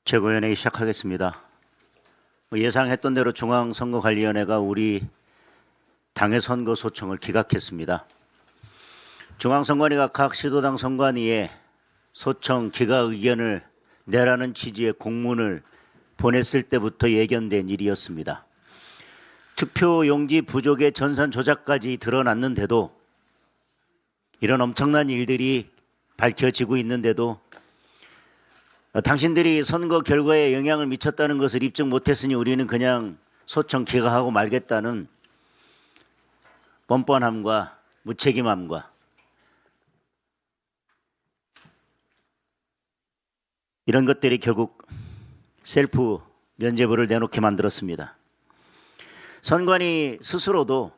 최고위원회의 시작하겠습니다. 예상했던 대로 중앙선거관리위원회가 우리 당의 선거 소청을 기각했습니다. 중앙선관위가 각 시도당 선관위에 소청 기각 의견을 내라는 취지의 공문을 보냈을 때부터 예견된 일이었습니다. 투표용지 부족의 전산 조작까지 드러났는데도, 이런 엄청난 일들이 밝혀지고 있는데도 당신들이 선거 결과에 영향을 미쳤다는 것을 입증 못했으니 우리는 그냥 소청 기각하고 말겠다는 뻔뻔함과 무책임함과 이런 것들이 결국 셀프 면죄부를 내놓게 만들었습니다. 선관위 스스로도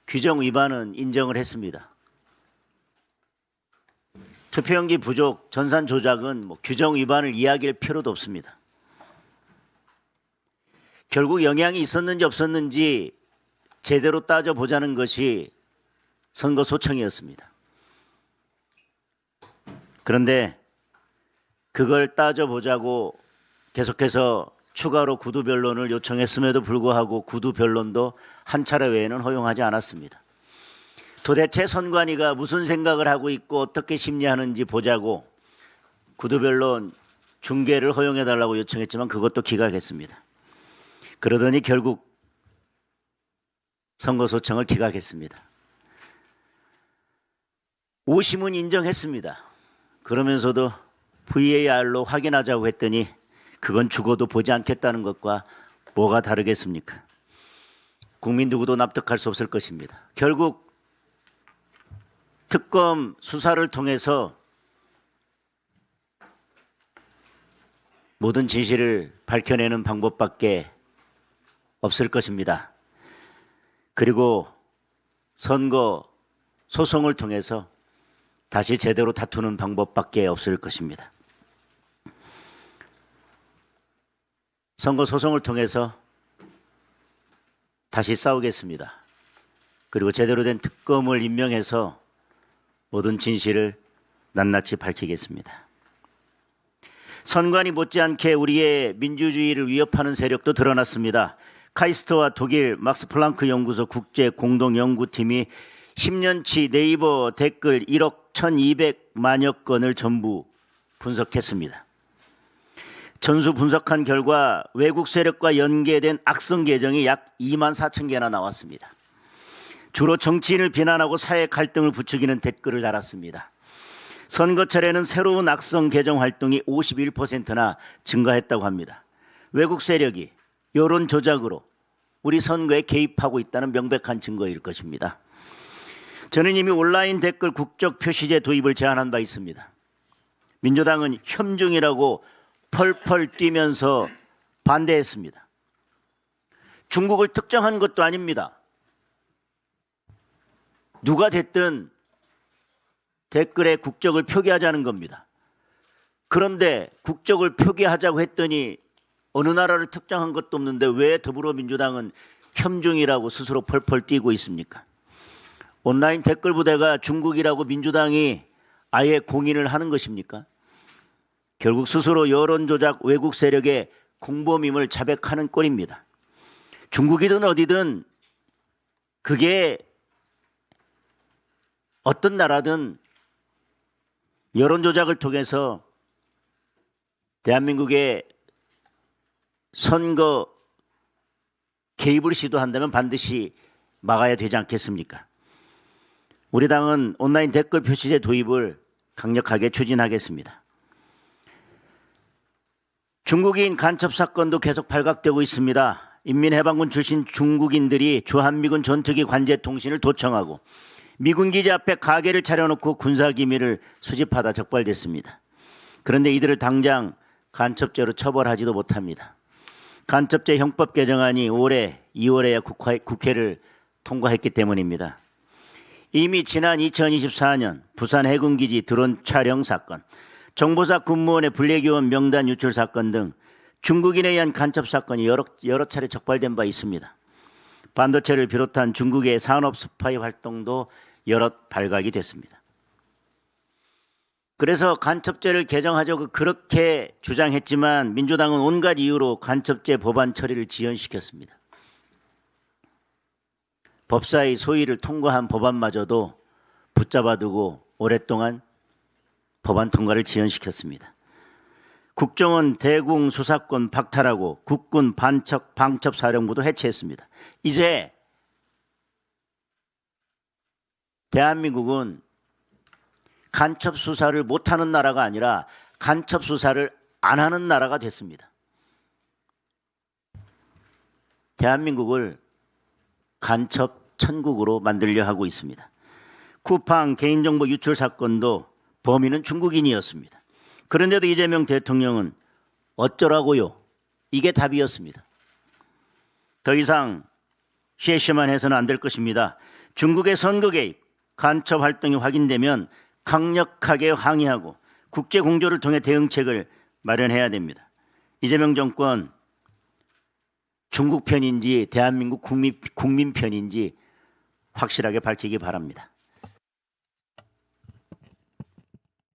규정 위반은 인정을 했습니다. 투표용지 부족, 전산 조작은 규정 위반을 이야기할 필요도 없습니다. 결국 영향이 있었는지 없었는지 제대로 따져보자는 것이 선거 소청이었습니다. 그런데 그걸 따져보자고 계속해서 추가로 구두 변론을 요청했음에도 불구하고 구두 변론도 한 차례 외에는 허용하지 않았습니다. 도대체 선관위가 무슨 생각을 하고 있고 어떻게 심리하는지 보자고 구두 변론 중계를 허용해달라고 요청했지만 그것도 기각했습니다. 그러더니 결국 선거 소청을 기각했습니다. 오심은 인정했습니다. 그러면서도 VAR로 확인하자고 했더니 그건 죽어도 보지 않겠다는 것과 뭐가 다르겠습니까? 국민 누구도 납득할 수 없을 것입니다. 결국 특검 수사를 통해서 모든 진실을 밝혀내는 방법밖에 없을 것입니다. 그리고 선거 소송을 통해서 다시 제대로 다투는 방법밖에 없을 것입니다. 선거 소송을 통해서 다시 싸우겠습니다. 그리고 제대로 된 특검을 임명해서 모든 진실을 낱낱이 밝히겠습니다. 선관위 못지않게 우리의 민주주의를 위협하는 세력도 드러났습니다. 카이스트와 독일 막스 플랑크 연구소 국제 공동 연구팀이 10년치 네이버 댓글 1억 1,200만여 건을 전부 분석했습니다. 전수 분석한 결과 외국 세력과 연계된 악성 계정이 약 2만 4천 개나 나왔습니다. 주로 정치인을 비난하고 사회 갈등을 부추기는 댓글을 달았습니다. 선거철에는 새로운 악성 계정 활동이 51%나 증가했다고 합니다. 외국 세력이 여론 조작으로 우리 선거에 개입하고 있다는 명백한 증거일 것입니다. 저는 이미 온라인 댓글 국적 표시제 도입을 제안한 바 있습니다. 민주당은 협중이라고 펄펄 뛰면서 반대했습니다. 중국을 특정한 것도 아닙니다. 누가 됐든 댓글에 국적을 표기하자는 겁니다. 그런데 국적을 표기하자고 했더니 어느 나라를 특정한 것도 없는데 왜 더불어민주당은 협중이라고 스스로 펄펄 뛰고 있습니까? 온라인 댓글 부대가 중국이라고 민주당이 아예 공인을 하는 것입니까? 결국 스스로 여론조작 외국 세력의 공범임을 자백하는 꼴입니다. 중국이든 어디든 그게 어떤 나라든 여론조작을 통해서 대한민국의 선거 개입을 시도한다면 반드시 막아야 되지 않겠습니까? 우리 당은 온라인 댓글 표시제 도입을 강력하게 추진하겠습니다. 중국인 간첩 사건도 계속 발각되고 있습니다. 인민해방군 출신 중국인들이 주한미군 전투기 관제 통신을 도청하고 미군 기지 앞에 가게를 차려놓고 군사기밀을 수집하다 적발됐습니다. 그런데 이들을 당장 간첩죄로 처벌하지도 못합니다. 간첩죄 형법 개정안이 올해 2월에야 국회를 통과했기 때문입니다. 이미 지난 2024년 부산 해군기지 드론 촬영 사건, 정보사 군무원의 블랙의원 명단 유출 사건 등 중국인에 의한 간첩 사건이 여러 차례 적발된 바 있습니다. 반도체를 비롯한 중국의 산업 스파이 활동도 여럿 발각이 됐습니다. 그래서 간첩죄를 개정하자고 그렇게 주장했지만 민주당은 온갖 이유로 간첩죄 법안 처리를 지연시켰습니다. 법사위 소위를 통과한 법안마저도 붙잡아두고 오랫동안 법안 통과를 지연시켰습니다. 국정원 대공 수사권 박탈하고 국군 방첩사령부도 해체했습니다. 이제 대한민국은 간첩 수사를 못하는 나라가 아니라 간첩 수사를 안 하는 나라가 됐습니다. 대한민국을 간첩 천국으로 만들려 하고 있습니다. 쿠팡 개인정보 유출 사건도 범인은 중국인이었습니다. 그런데도 이재명 대통령은 어쩌라고요? 이게 답이었습니다. 더 이상 쉐쉐만 해서는 안 될 것입니다. 중국의 선거 개입, 간첩 활동이 확인되면 강력하게 항의하고 국제 공조를 통해 대응책을 마련해야 됩니다. 이재명 정권 중국 편인지 대한민국 국민 편인지 확실하게 밝히기 바랍니다.